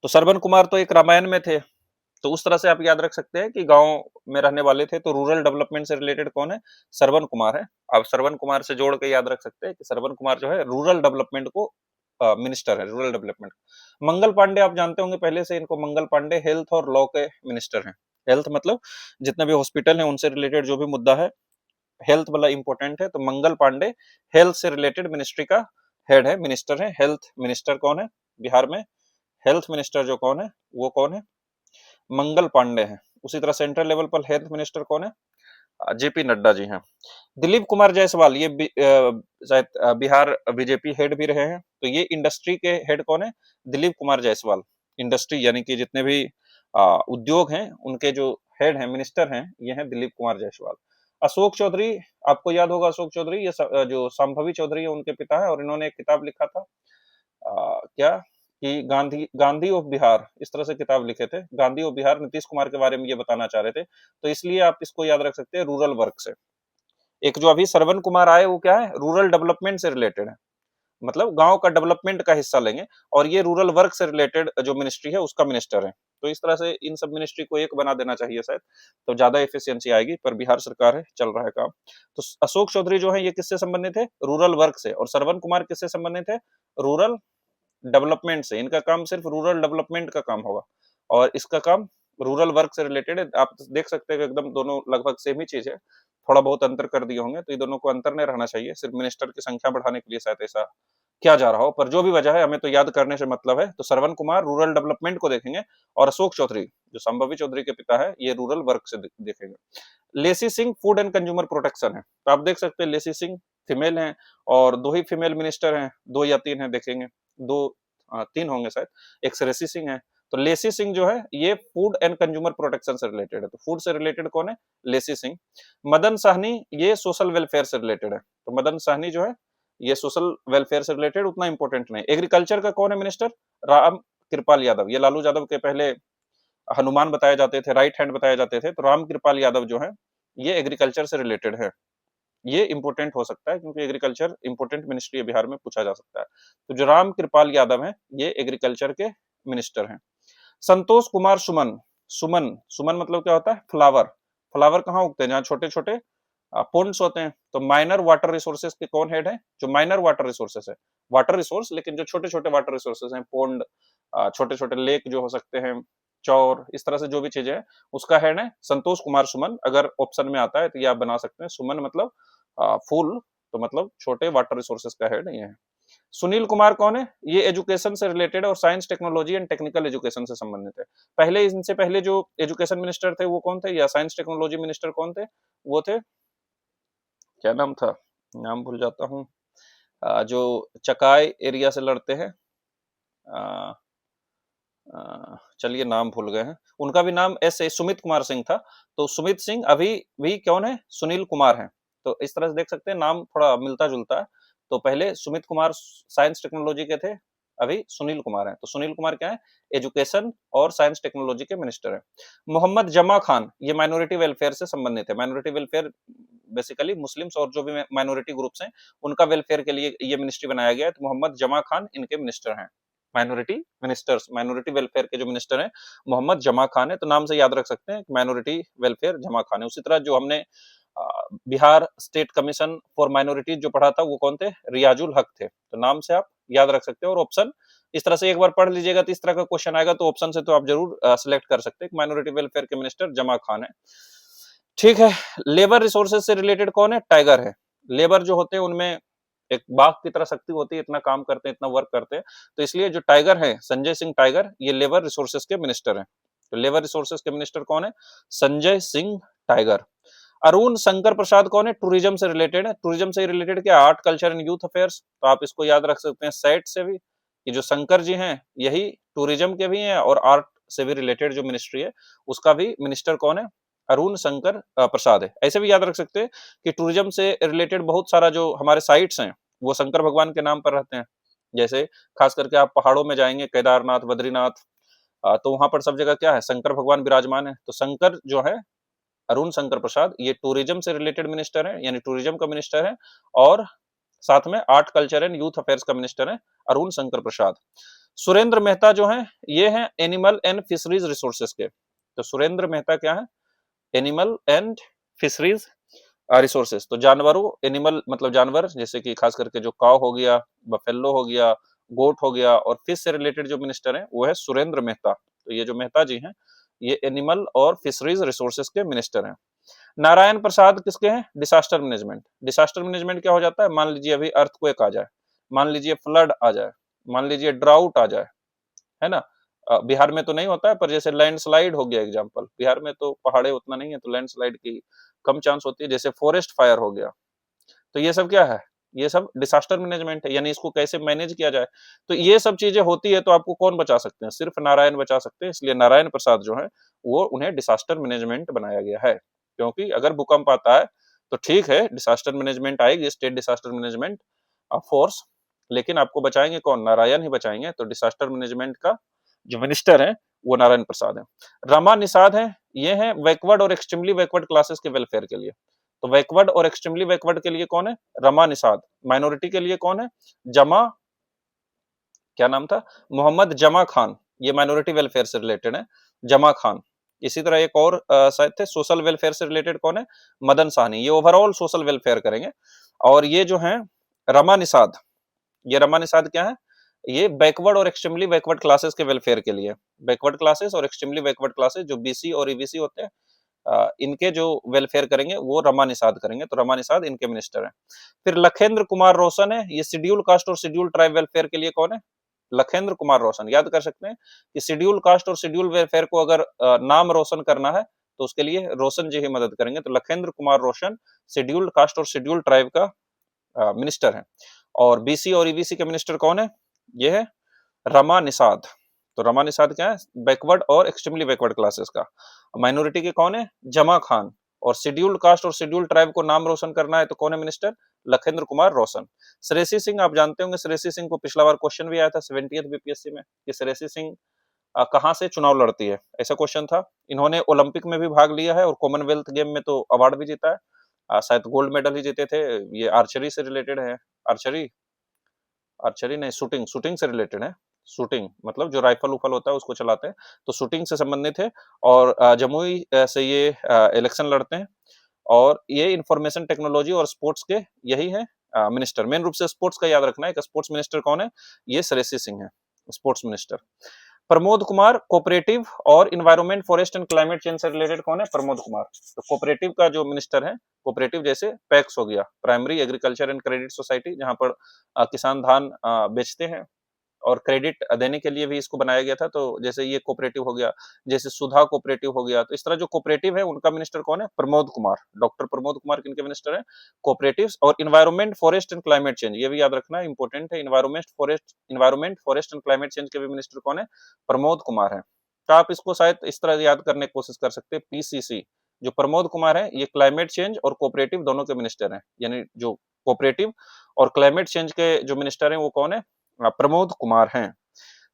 तो श्रवण कुमार तो एक रामायण में थे, तो उस तरह से आप याद रख सकते हैं कि गांव में रहने वाले थे, तो रूरल डेवलपमेंट से रिलेटेड कौन है, श्रवण कुमार है। आप श्रवण कुमार से जोड़ के याद रख सकते हैं कि श्रवण कुमार जो है रूरल डेवलपमेंट को मिनिस्टर है, रूरल डेवलपमेंट। मंगल पांडे आप जानते होंगे पहले से इनको, मंगल पांडे हेल्थ और लॉ के मिनिस्टर हैं। हेल्थ मतलब जितने भी हॉस्पिटल हैं उनसे रिलेटेड जो भी मुद्दा है, हेल्थ वाला इंपॉर्टेंट है, तो मंगल पांडे हेल्थ से रिलेटेड मिनिस्ट्री का हेड है, मिनिस्टर है। हेल्थ मिनिस्टर कौन है बिहार में, हेल्थ मिनिस्टर जो कौन है वो कौन है, मंगल पांडे हैं। उसी तरह सेंट्रल लेवल पर हेल्थ मिनिस्टर कौन है, जेपी नड्डा जी हैं। दिलीप कुमार जायसवाल ये शायद बिहार बीजेपी हेड भी रहे हैं, तो ये इंडस्ट्री के हेड कौन है, दिलीप कुमार जायसवाल। इंडस्ट्री यानी कि जितने भी उद्योग हैं उनके जो हेड हैं, मिनिस्टर हैं, ये हैं दिलीप कुमार जायसवाल। अशोक चौधरी आपको याद होगा, अशोक चौधरी ये जो संभवी चौधरी है उनके पिता है, और इन्होंने एक किताब लिखा था क्या कि गांधी गांधी ऑफ बिहार, इस तरह से किताब लिखे थे, गांधी ऑफ बिहार। नीतीश कुमार के बारे में ये बताना चाह रहे थे, तो इसलिए आप इसको याद रख सकते हैं रूरल वर्क से। एक जो अभी श्रवण कुमार आए वो क्या है, रूरल डेवलपमेंट से रिलेटेड है, मतलब गांव का डेवलपमेंट का हिस्सा लेंगे, और ये रूरल वर्क से रिलेटेड जो मिनिस्ट्री है उसका मिनिस्टर है। तो इस तरह से इन सब मिनिस्ट्री को एक बना देना चाहिए शायद, तो ज्यादा एफिशिएंसी आएगी, पर बिहार सरकार है चल रहा है काम। तो अशोक चौधरी जो है ये किससे संबंधित है, रूरल वर्क से, और श्रवण कुमार किससे संबंधित है, रूरल डेवलपमेंट से। इनका काम सिर्फ रूरल डेवलपमेंट का काम होगा, और इसका काम रूरल वर्क से रिलेटेड है। आप देख सकते हैं कि एकदम दोनों लगभग सेम ही चीज है, थोड़ा बहुत अंतर कर दिए होंगे, तो ये दोनों को अंतर नहीं रहना चाहिए, सिर्फ मिनिस्टर की संख्या बढ़ाने के लिए शायद ऐसा किया जा रहा हो, पर जो भी वजह है हमें तो याद करने से मतलब है। तो श्रवण कुमार रूरल डेवलपमेंट को देखेंगे, और अशोक चौधरी जो संभवी चौधरी के पिता है ये रूरल वर्क से देखेंगे। Leshi Singh food and consumer protection है, तो आप देख सकते हैं लेसी सिंह फीमेल हैं, और दो ही फीमेल मिनिस्टर हैं, 2 या 3 हैं देखेंगे, 3 होंगे शायद, एक श्रेयसी सिंह है। तो लेसी सिंह जो है ये फूड एंड कंज्यूमर प्रोटेक्शन से रिलेटेड है, तो फूड से रिलेटेड कौन है, लेसी सिंह। मदन साहनी ये सोशल वेलफेयर से रिलेटेड है, तो मदन साहनी जो है ये सोशल वेलफेयर से रिलेटेड उतना इंपॉर्टेंट नहीं। एग्रीकल्चर का कौन है मिनिस्टर, राम कृपाल यादव, ये लालू यादव के पहले हनुमान बताए जाते थे, राइट हैंड बताए जाते थे, तो राम कृपाल यादव जो है ये एग्रीकल्चर से रिलेटेड है। ये इंपॉर्टेंट हो सकता है क्योंकि एग्रीकल्चर इंपॉर्टेंट मिनिस्ट्री है बिहार में, पूछा जा सकता है। तो जो राम कृपाल यादव हैं ये एग्रीकल्चर के मिनिस्टर हैं। संतोष कुमार सुमन, सुमन सुमन मतलब क्या होता है, फ्लावर। फ्लावर कहाँ उगते हैं, जहाँ छोटे छोटे पोन्ड्स होते हैं। तो माइनर वाटर रिसोर्सेज के कौन हेड है, जो माइनर वाटर रिसोर्सेज है, वाटर रिसोर्स लेकिन जो छोटे छोटे वाटर रिसोर्सेज हैं, पोन्ड, छोटे छोटे लेक जो हो सकते हैं, चौर, इस तरह से जो भी चीजें हैं, उसका हेड है संतोष कुमार सुमन। अगर ऑप्शन में आता है तो ये आप बना सकते हैं, सुमन मतलब फूल, तो मतलब छोटे वाटर रिसोर्सेज का हेड ये है। सुनील कुमार कौन है? ये एजुकेशन से रिलेटेड और science technology and technical education से संबंधित है। पहले इनसे पहले जो एजुकेशन मिनिस्टर थे वो कौन थे, या साइंस टेक्नोलॉजी मिनिस्टर कौन थे? वो थे, क्या नाम था, नाम भूल जाता हूँ, जो चकाई एरिया से लड़ते हैं, चलिए नाम भूल गए हैं, उनका भी नाम ऐसे सुमित कुमार सिंह था। तो सुमित सिंह अभी भी कौन है? सुनील कुमार है। तो इस तरह से देख सकते हैं नाम थोड़ा मिलता जुलता है। तो पहले सुमित कुमार साइंस टेक्नोलॉजी के थे, अभी सुनील कुमार है। तो सुनील कुमार क्या है? एजुकेशन और साइंस टेक्नोलॉजी के मिनिस्टर है। मोहम्मद जमा खान, ये माइनॉरिटी वेलफेयर से संबंधित है। माइनॉरिटी वेलफेयर बेसिकली मुस्लिम्स और जो भी माइनॉरिटी ग्रुप्स हैं उनका वेलफेयर के लिए ये मिनिस्ट्री बनाया गया है। तो मोहम्मद जमा खान इनके मिनिस्टर हैं। माइनॉरिटी मिनिस्टर्स, माइनॉरिटी वेलफेयर के जो मिनिस्टर हैं मोहम्मद जमा खान है। तो नाम से याद रख सकते हैं, माइनॉरिटी वेलफेयर जमा खान है। उसी तरह जो हमने Bihar state commission for minorities जो पढ़ा था वो कौन थे? रियाजुल हक थे। तो नाम से आप याद रख सकते हो। और ऑप्शन इस तरह से एक बार पढ़ लीजिएगा तो इस तरह का क्वेश्चन आएगा, तो ऑप्शन से तो आप जरूर सिलेक्ट कर सकते हैं। माइनॉरिटी वेलफेयर के मिनिस्टर जमा खान है। ठीक है, लेबर रिसोर्सेज से रिलेटेड कौन है? टाइगर है। लेबर जो होते हैं उनमें एक बाघ की तरह शक्ति होती है, इतना काम करते हैं, इतना वर्क करते हैं। तो इसलिए जो टाइगर है, संजय सिंह टाइगर, ये लेबर रिसोर्सेज के मिनिस्टर हैं। तो लेबर रिसोर्सेज के मिनिस्टर कौन है? संजय सिंह टाइगर। अरुण शंकर प्रसाद कौन है? टूरिज्म से रिलेटेड है। टूरिज्म से रिलेटेड क्या? Art, culture and youth affairs. तो आप इसको याद रख सकते हैं सेट से भी, कि जो शंकर जी हैं यही टूरिज्म के भी हैं और आर्ट से भी रिलेटेड जो मिनिस्ट्री है उसका भी मिनिस्टर कौन है? अरुण शंकर प्रसाद है। ऐसे भी याद रख सकते हैं कि टूरिज्म से रिलेटेड बहुत सारा जो हमारे साइट्स हैं वो शंकर भगवान के नाम पर रहते हैं। जैसे खास करके आप पहाड़ों में जाएंगे, केदारनाथ, बद्रीनाथ, तो वहां पर सब जगह क्या है? शंकर भगवान विराजमान है। तो शंकर जो है, अरुण शंकर प्रसाद, ये टूरिज्म से रिलेटेड मिनिस्टर है, यानी टूरिज्म का मिनिस्टर है। और साथ में art, culture and youth affairs का मिनिस्टर है अरुण शंकर प्रसाद। सुरेंद्र मेहता जो है, ये है एनिमल एंड फिशरीज रिसोर्सेज के। तो सुरेंद्र मेहता क्या है? Animal and fisheries resources. तो जानवरों, एनिमल मतलब जानवर, जैसे कि खास करके जो काव हो गया, बफेलो हो गया, गोट हो गया, और फिश से रिलेटेड जो मिनिस्टर है वो है सुरेंद्र मेहता। तो ये जो मेहता जी हैं ये एनिमल और फिशरीज रिसोर्सेज के मिनिस्टर हैं। नारायण प्रसाद किसके हैं? Disaster management. डिसास्टर मैनेजमेंट क्या हो जाता है? मान लीजिए अभी अर्थक्वेक आ जाए, मान लीजिए फ्लड आ जाए, मान लीजिए ड्राउट आ जाए, है ना। बिहार में तो नहीं होता है, पर जैसे लैंडस्लाइड हो गया एग्जांपल, बिहार में तो पहाड़े उतना नहीं है तो लैंडस्लाइड की कम चांस होती है। जैसे फॉरेस्ट फायर हो गया, तो ये सब क्या है? ये सब डिसास्टर मैनेजमेंट है, यानी इसको कैसे मैनेज किया जाए। तो ये सब चीजें होती है, तो आपको कौन बचा सकते हैं? सिर्फ नारायण बचा सकते हैं। इसलिए नारायण प्रसाद जो है वो उन्हें डिसास्टर मैनेजमेंट बनाया गया है। क्योंकि अगर भूकंप आता है तो ठीक है, डिसास्टर मैनेजमेंट आएगी, स्टेट डिसास्टर मैनेजमेंट फोर्स, लेकिन आपको बचाएंगे कौन? नारायण ही बचाएंगे। तो डिसास्टर मैनेजमेंट का जो मिनिस्टर है वो नारायण प्रसाद है। रमा निषाद है, ये है बैकवर्ड और एक्सट्रीमली बैकवर्ड क्लासेस के वेलफेयर के लिए। तो बैकवर्ड और एक्सट्रीमली बैकवर्ड के लिए कौन है? रमा निषाद। माइनॉरिटी के लिए कौन है? जमा, क्या नाम था? मोहम्मद जमा खान। ये माइनॉरिटी वेलफेयर से रिलेटेड है, जमा खान। इसी तरह एक और शायद थे सोशल वेलफेयर से रिलेटेड, कौन है? मदन साहनी। ये ओवरऑल सोशल वेलफेयर करेंगे। और ये जो है रमा निषाद, ये रमा निषाद क्या है? ये बैकवर्ड और एक्सट्रीमली बैकवर्ड क्लासेस के वेलफेयर के लिए। बैकवर्ड क्लासेस और एक्सट्रीमली बैकवर्ड क्लासेस जो बीसी और ईबीसी होते हैं, इनके जो वेलफेयर करेंगे वो रमा निषाद करेंगे। तो रमा निषाद इनके मिनिस्टर हैं। फिर लखेंद्र कुमार रोशन है, ये शेड्यूल कास्ट और शेड्यूल ट्राइब वेलफेयर के लिए कौन है? लखेंद्र कुमार रोशन। याद कर सकते हैं कि शेड्यूल कास्ट और शेड्यूल वेलफेयर को अगर नाम रोशन करना है तो उसके लिए रोशन जी ही मदद करेंगे। तो लखेंद्र कुमार रोशन शेड्यूल कास्ट और शेड्यूल ट्राइब का मिनिस्टर है। और बीसी और ईबीसी के मिनिस्टर कौन है? ये है रमा निषाद। तो रमा निषाद क्या है? बैकवर्ड और एक्सट्रीमली बैकवर्ड क्लासेस का। माइनॉरिटी के कौन है? जमा खान। और शेड्यूल्ड कास्ट और शेड्यूल्ड ट्राइब को नाम रोशन करना है तो कौन है मिनिस्टर? लखेंद्र कुमार रोशन। श्रेयसी सिंह, आप जानते होंगे श्रेयसी सिंह को पिछला बार क्वेश्चन भी आया था 70th बीपीएससी में कि श्रेयसी सिंह कहां से चुनाव लड़ती है, ऐसा क्वेश्चन था। इन्होंने ओलंपिक में भी भाग लिया है और कॉमनवेल्थ गेम में तो अवार्ड भी जीता है, शायद गोल्ड मेडल ही जीते थे। ये आर्चरी से रिलेटेड है। आर्चरी, आर्चरी नहीं, शूटिंग, शूटिंग से रिलेटेड है। शूटिंग मतलब जो राइफल उफल होता है उसको चलाते हैं, तो शूटिंग से संबंधित है। और जमुई से ये इलेक्शन लड़ते हैं। और ये इंफॉर्मेशन टेक्नोलॉजी और स्पोर्ट्स के यही है मिनिस्टर। मेन रूप से स्पोर्ट्स का याद रखना है कि स्पोर्ट्स मिनिस्टर कौन है? ये श्रेयसी सिंह है, sports minister. Pramod Kumar cooperative और environment forest and climate change से रिलेटेड कौन है? प्रमोद कुमार। तो कोऑपरेटिव का जो मिनिस्टर है, कोऑपरेटिव जैसे पैक्स हो गया, primary agriculture and credit society, जहां पर किसान धान बेचते हैं और क्रेडिट देने के लिए भी इसको बनाया गया था। तो जैसे ये कोऑपरेटिव हो गया, जैसे सुधा कोऑपरेटिव हो गया, तो इस तरह जो कोऑपरेटिव है उनका मिनिस्टर कौन है? प्रमोद कुमार। डॉक्टर प्रमोद कुमार किनके मिनिस्टर है? कोऑपरेटिव्स और environment forest and climate change, ये भी याद रखना इंपॉर्टेंट है। Environment forest and climate change के भी मिनिस्टर कौन है? प्रमोद कुमार है। तो आप इसको शायद इस तरह याद करने की कोशिश कर सकते हैं, पीसीसी। जो प्रमोद कुमार है ये क्लाइमेट चेंज और कोऑपरेटिव दोनों के मिनिस्टर हैं, यानी जो कोऑपरेटिव और क्लाइमेट चेंज के जो मिनिस्टर हैं वो कौन है? प्रमोद कुमार हैं।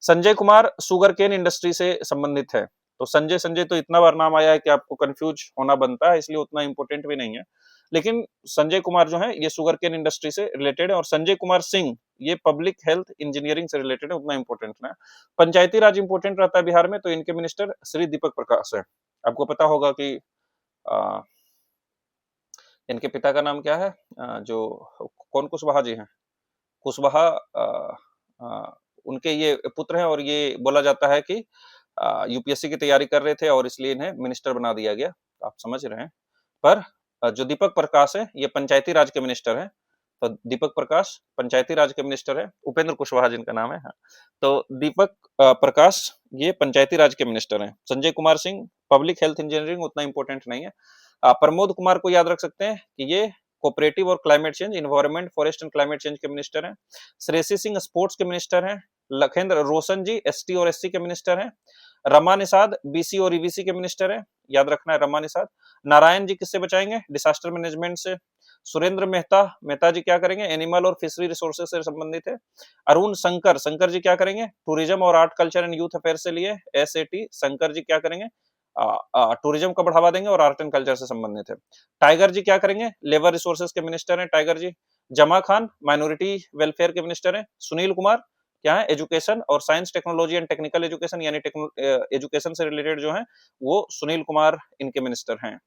Sanjay Kumar sugar cane industry से संबंधित है। तो संजय संजय तो इतना बार नाम आया है कि आपको कंफ्यूज होना बनता है, इसलिए उतना इंपॉर्टेंट भी नहीं है। लेकिन संजय कुमार जो है ये शुगर केन इंडस्ट्री से रिलेटेड है, और संजय कुमार सिंह ये पब्लिक हेल्थ इंजीनियरिंग से रिलेटेड है, उतना इंपॉर्टेंट ना। पंचायती राज इंपॉर्टेंट रहता है बिहार में, तो इनके मिनिस्टर श्री दीपक प्रकाश है। आपको पता होगा कि इनके पिता का नाम क्या है? जो कौन कुशवाहा जी हैं, कुशवाहा उनके ये पुत्र हैं, और ये बोला जाता है कि यूपीएससी की तैयारी कर रहे थे और इसलिए इन्हें मिनिस्टर बना दिया गया। आप समझ रहे हैं। पर जो दीपक प्रकाश है ये पंचायती राज के मिनिस्टर हैं। तो दीपक प्रकाश पंचायती राज के मिनिस्टर है, उपेंद्र कुशवाहा जिनका नाम है। हाँ। तो दीपक प्रकाश ये पंचायती राज के मिनिस्टर हैं। Sanjay Kumar Singh public health engineering, उतना इंपॉर्टेंट नहीं है। प्रमोद कुमार को याद रख सकते हैं कि ये कोऑपरेटिव और climate change, environment forest and climate change के मिनिस्टर हैं। श्रेयसी सिंह स्पोर्ट्स के मिनिस्टर हैं। लखेंद्र रोशन जी एसटी और एससी के मिनिस्टर हैं। रमा निषाद बीसी और ईबीसी के मिनिस्टर हैं, याद रखना है रमा निषाद। नारायण जी किससे बचाएंगे? डिसास्टर मैनेजमेंट से। सुरेंद्र मेहता जी क्या करेंगे? एनिमल और फिशरी रिसोर्सेज से संबंधित है। अरुण शंकर जी क्या करेंगे? टूरिज्म और art culture and youth affair से लिए एसएटी। शंकर जी क्या करेंगे? टूरिज्म को बढ़ावा देंगे और आर्ट एंड कल्चर से संबंधित है। टाइगर जी क्या करेंगे? लेबर रिसोर्सेज के मिनिस्टर हैं Tiger ji. Jama Khan minority welfare के मिनिस्टर हैं। सुनील कुमार क्या है? एजुकेशन और science technology and technical education, यानी एजुकेशन से रिलेटेड जो है वो सुनील कुमार इनके मिनिस्टर हैं।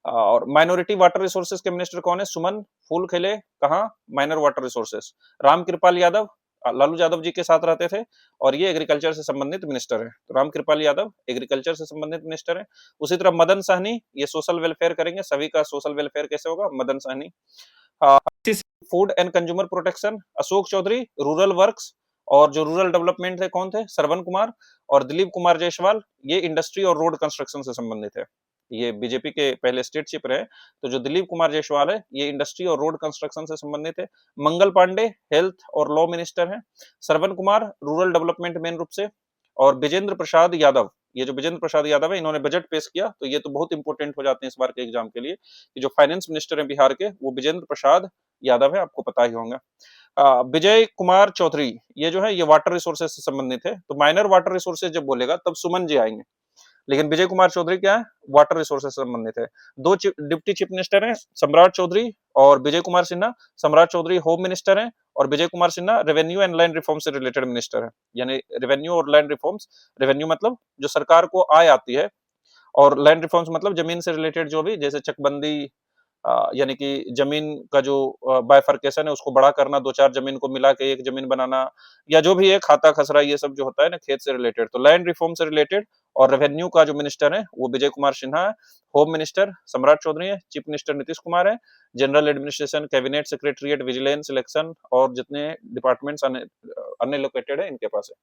और माइनॉरिटी वाटर रिसोर्सेज के मिनिस्टर कौन है? सुमन फूलखेले, कहाँ? Minor water resources. Ramkripal Yadav Lalu Yadav ji के साथ रहते थे, और ये एग्रीकल्चर से संबंधित मिनिस्टर है। तो रामकृपाल यादव एग्रीकल्चर से संबंधित मिनिस्टर है। उसी तरह मदन सहनी ये सोशल वेलफेयर करेंगे। सभी का सोशल वेलफेयर कैसे होगा? Madan Sahni. Food and consumer protection Ashok Chaudhary. Rural works और जो रूरल डेवलपमेंट थे कौन थे? श्रवण कुमार। और दिलीप कुमार जायसवाल ये इंडस्ट्री और रोड कंस्ट्रक्शन से संबंधित है। ये बीजेपी के पहले स्टेट चीफ रहे। तो जो दिलीप कुमार जायसवाल है ये इंडस्ट्री और रोड कंस्ट्रक्शन से संबंधित है। मंगल पांडे हेल्थ और लॉ मिनिस्टर हैं। Shravan Kumar rural development main रूप से। और विजेंद्र प्रसाद यादव, ये जो विजेंद्र प्रसाद यादव है इन्होंने बजट पेश किया, तो ये तो बहुत इंपॉर्टेंट हो जाते हैं इस बार के एग्जाम के लिए कि जो फाइनेंस मिनिस्टर है बिहार के वो विजेंद्र प्रसाद यादव है, आपको पता ही होगा। विजय कुमार चौधरी ये जो है ये वाटर रिसोर्सेज से संबंधित है। तो माइनर वाटर रिसोर्सेज जब बोलेगा तब सुमन जी आएंगे, लेकिन विजय कुमार चौधरी क्या है? वाटर रिसोर्सेज से संबंधित है। दो डिप्टी चीफ मिनिस्टर हैं, सम्राट चौधरी और विजय कुमार सिन्हा। सम्राट चौधरी होम मिनिस्टर हैं और Vijay Kumar Sinha revenue and land reform से रिलेटेड मिनिस्टर है। यानी रेवेन्यू और लैंड रिफॉर्म्स, रेवेन्यू मतलब जो सरकार को आय आती है, और लैंड रिफॉर्म्स मतलब जमीन से रिलेटेड जो भी, जैसे चकबंदी यानी कि जमीन का जो बाइफर्केशन है उसको बड़ा करना, दो चार जमीन को मिला के एक जमीन बनाना, या जो भी है खाता खसरा, ये सब जो होता है ना खेत से रिलेटेड, तो लैंड रिफॉर्म से रिलेटेड। और रेवेन्यू का जो मिनिस्टर है वो विजय कुमार सिन्हा है। होम मिनिस्टर सम्राट चौधरी है। चीफ मिनिस्टर नीतीश कुमार है। General administration, cabinet secretariat, vigilance, election और जितने डिपार्टमेंट्स अन्य लोकेटेड है इनके पास है।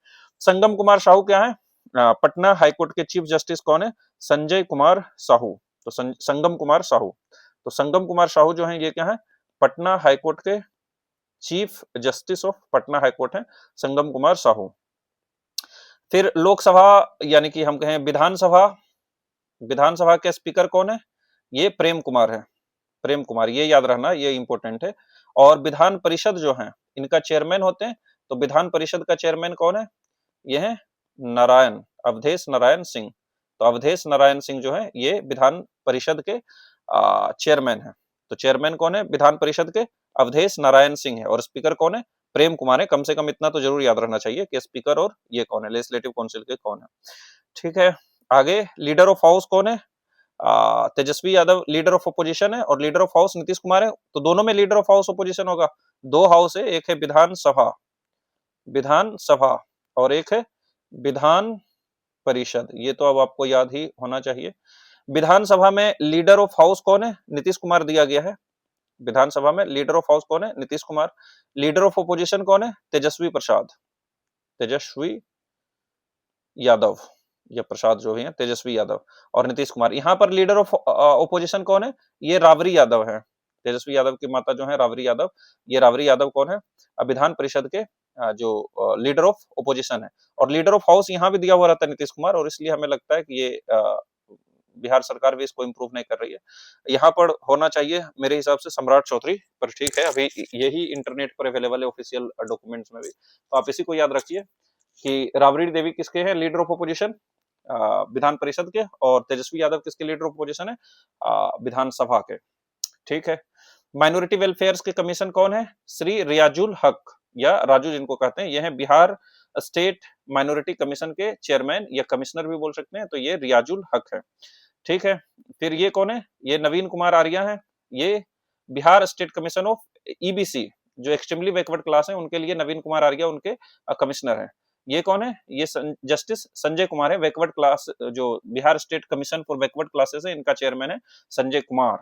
संगम कुमार साहू क्या है? पटना हाईकोर्ट के चीफ जस्टिस कौन है? संजय कुमार साहू। तो संगम कुमार साहू, तो संगम कुमार साहू जो है ये क्या है? पटना हाईकोर्ट के chief justice of Patna high court है संगम कुमार साहू। फिर लोकसभा यानी कि हम कहें विधानसभा, विधानसभा के स्पीकर कौन है? ये प्रेम कुमार है। प्रेम कुमार, ये याद रखना, ये इंपॉर्टेंट है। और विधान परिषद जो है इनका चेयरमैन होते हैं। तो विधान परिषद का चेयरमैन कौन है? ये है नारायण, अवधेश नारायण सिंह। तो अवधेश नारायण सिंह जो है ये विधान परिषद के चेयरमैन है। तो चेयरमैन कौन है विधान परिषद के? अवधेश नारायण सिंह है। और स्पीकर कौन है? प्रेम कुमार है। कम से कम इतना तो जरूर याद रखना चाहिए कि स्पीकर और ये कौन है, लेजिस्लेटिव काउंसिल के कौन है। ठीक है, आगे लीडर ऑफ हाउस कौन है? Tejashwi Yadav leader of opposition है, और leader of house Nitish Kumar है। तो दोनों में लीडर ऑफ हाउस अपोजिशन होगा। दो हाउस है, एक है विधानसभा, विधानसभा, और एक है विधान परिषद, ये तो अब आपको याद ही होना चाहिए। विधानसभा में लीडर ऑफ हाउस कौन है? नीतीश कुमार दिया गया है। विधानसभा में लीडर ऑफ हाउस कौन है? Nitish Kumar. Leader of opposition कौन है? तेजस्वी प्रसाद, तेजस्वी यादव, या प्रसाद जो भी है, तेजस्वी यादव और नीतीश कुमार। यहाँ पर लीडर ऑफ ओपोजिशन कौन है? ये राबड़ी यादव है। तेजस्वी यादव की माता जो है राबड़ी यादव, ये राबड़ी यादव कौन है? विधान परिषद के जो लीडर ऑफ ओपोजिशन है। और लीडर ऑफ हाउस यहाँ भी दिया हुआ रहता है नीतीश कुमार, और इसलिए हमें लगता है कि ये बिहार सरकार भी इसको इम्प्रूव नहीं कर रही है। यहाँ पर होना चाहिए मेरे हिसाब से सम्राट चौधरी, पर ठीक है, अभी यही इंटरनेट पर अवेलेबल है ऑफिशियल डॉक्यूमेंट्स में भी, तो आप इसी को याद रखिए कि राबड़ी देवी किसके हैं leader of opposition? Vidhan Parishad के। और तेजस्वी यादव किसके लीडर ऑफ ओपोजिशन है? विधानसभा के। ठीक है। माइनॉरिटी वेलफेयर के कमीशन कौन है? श्री रियाजुल हक, या राजू जिनको कहते हैं, ये है बिहार स्टेट माइनॉरिटी कमीशन के चेयरमैन या कमिश्नर भी बोल सकते हैं, तो ये रियाजुल हक है। ठीक है। फिर ये कौन है? ये नवीन कुमार आर्या है। ये Bihar state commission of EBC, जो एक्सट्रीमली बैकवर्ड क्लास है उनके लिए नवीन कुमार आर्या उनके कमिश्नर है। ये कौन है? ये जस्टिस संजय कुमार है। बैकवर्ड क्लास जो Bihar state commission for backward classes है, इनका चेयरमैन है संजय कुमार।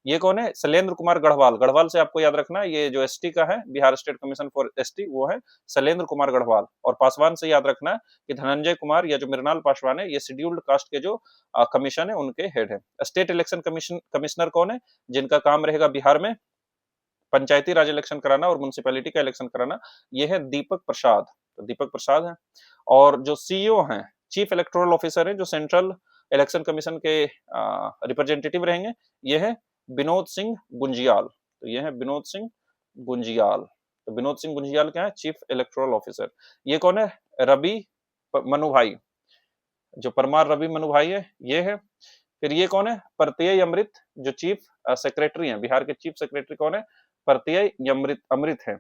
ये कौन है? शैलेंद्र कुमार गढ़वाल। गढ़वाल से आपको याद रखना है, ये जो एसटी का है, Bihar state commission for ST, वो है शैलेंद्र कुमार गढ़वाल। और पासवान से याद रखना है कि धनंजय कुमार या जो मृणाल पासवान है, ये शेड्यूल्ड कास्ट के जो कमीशन है उनके हेड है। स्टेट इलेक्शन कमिश्नर कौन है? जिनका काम रहेगा बिहार में पंचायती राज इलेक्शन कराना और म्युनिसिपैलिटी का इलेक्शन कराना, ये है दीपक प्रसाद। तो दीपक प्रसाद है। और जो सीईओ हैं, चीफ इलेक्टोरल ऑफिसर है, जो सेंट्रल इलेक्शन कमीशन के रिप्रेजेंटेटिव रहेंगे, ये है विनोद सिंह गुंजियाल। तो ये है विनोद सिंह गुंजियाल। तो विनोद सिंह गुंजियाल क्या है? Chief electoral officer. ये कौन है? रवि मनु भाई, जो परमार रवि मनु भाई है, ये है। फिर ये कौन है? प्रत्यय अमृत, जो चीफ सेक्रेटरी हैं। बिहार के चीफ सेक्रेटरी कौन है? प्रत्यय अमृत है।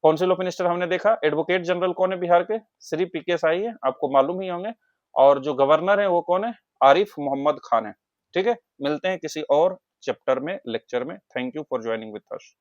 काउंसिल ऑफ मिनिस्टर हमने देखा। एडवोकेट जनरल कौन है बिहार के? श्री पीके साही है, आपको मालूम ही होंगे। और जो गवर्नर है वो कौन है? आरिफ मोहम्मद खान है। ठीक है। मिलते हैं किसी और चैप्टर में, लेक्चर में। Thank you for joining with us.